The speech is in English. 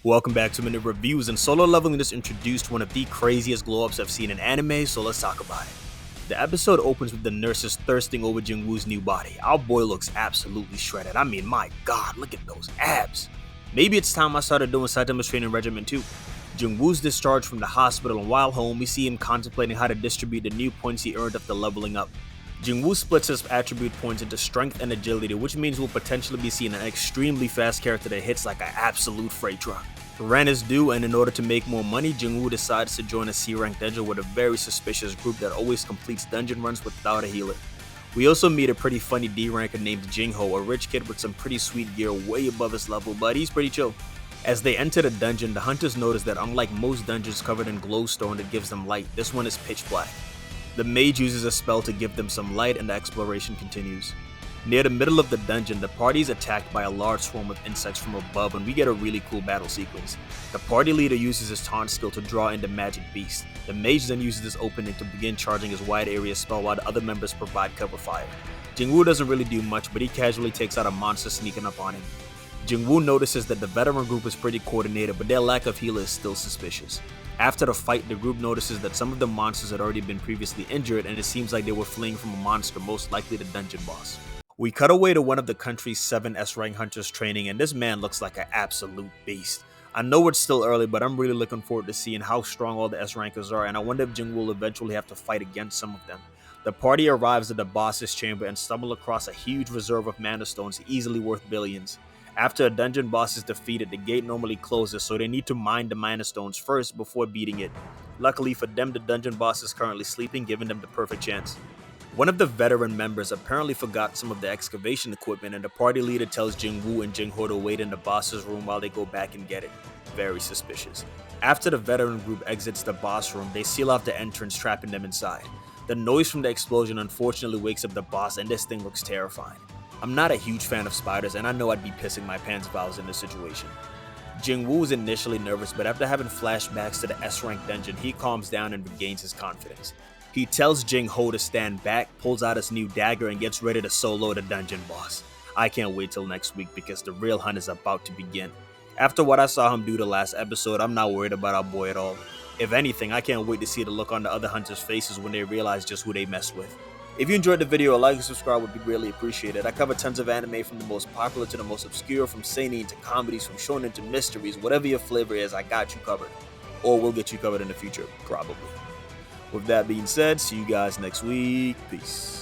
Welcome back to Minute Reviews, and Solo Leveling just introduced one of the craziest glow-ups I've seen in anime, so let's talk about it. The episode opens with the nurses thirsting over Jingwoo's new body. Our boy looks absolutely shredded. I mean, my god, look at those abs. Maybe it's time I started doing Saitama's training regimen too. Jingwoo's discharged from the hospital, and while home, we see him contemplating how to distribute the new points he earned after leveling up. Jingwoo splits his attribute points into strength and agility, which means we'll potentially be seeing an extremely fast character that hits like an absolute freight truck. Rent is due, and in order to make more money, Jingwoo decides to join a C-rank dungeon with a very suspicious group that always completes dungeon runs without a healer. We also meet a pretty funny D-ranker named Jingho, a rich kid with some pretty sweet gear way above his level, but he's pretty chill. As they enter the dungeon, the hunters notice that unlike most dungeons covered in glowstone that gives them light, this one is pitch black. The mage uses a spell to give them some light, and the exploration continues. Near the middle of the dungeon, the party is attacked by a large swarm of insects from above, and we get a really cool battle sequence. The party leader uses his taunt skill to draw in the magic beast. The mage then uses this opening to begin charging his wide area spell while the other members provide cover fire. Jingwoo doesn't really do much, but he casually takes out a monster sneaking up on him. Jingwoo notices that the veteran group is pretty coordinated, but their lack of healer is still suspicious. After the fight, the group notices that some of the monsters had already been previously injured, and it seems like they were fleeing from a monster, most likely the dungeon boss. We cut away to one of the country's 7 S-rank hunters training, and this man looks like an absolute beast. I know it's still early, but I'm really looking forward to seeing how strong all the S-rankers are, and I wonder if Jing will eventually have to fight against some of them. The party arrives at the boss's chamber and stumble across a huge reserve of mana stones easily worth billions. After a dungeon boss is defeated, the gate normally closes, so they need to mine the mana stones first before beating it. Luckily for them, the dungeon boss is currently sleeping, giving them the perfect chance. One of the veteran members apparently forgot some of the excavation equipment, and the party leader tells Jingwoo and Jingho to wait in the boss's room while they go back and get it. Very suspicious. After the veteran group exits the boss room, they seal off the entrance, trapping them inside. The noise from the explosion unfortunately wakes up the boss, and this thing looks terrifying. I'm not a huge fan of spiders, and I know I'd be pissing my pants if I was in this situation. Jingwoo is initially nervous, but after having flashbacks to the S-rank dungeon, he calms down and regains his confidence. He tells Jingho to stand back, pulls out his new dagger, and gets ready to solo the dungeon boss. I can't wait till next week because the real hunt is about to begin. After what I saw him do the last episode, I'm not worried about our boy at all. If anything, I can't wait to see the look on the other hunters' faces when they realize just who they messed with. If you enjoyed the video, a like and subscribe would be greatly appreciated. I cover tons of anime from the most popular to the most obscure, from seinen to comedies, from shonen to mysteries. Whatever your flavor is, I got you covered. Or we'll get you covered in the future, probably. With that being said, see you guys next week. Peace.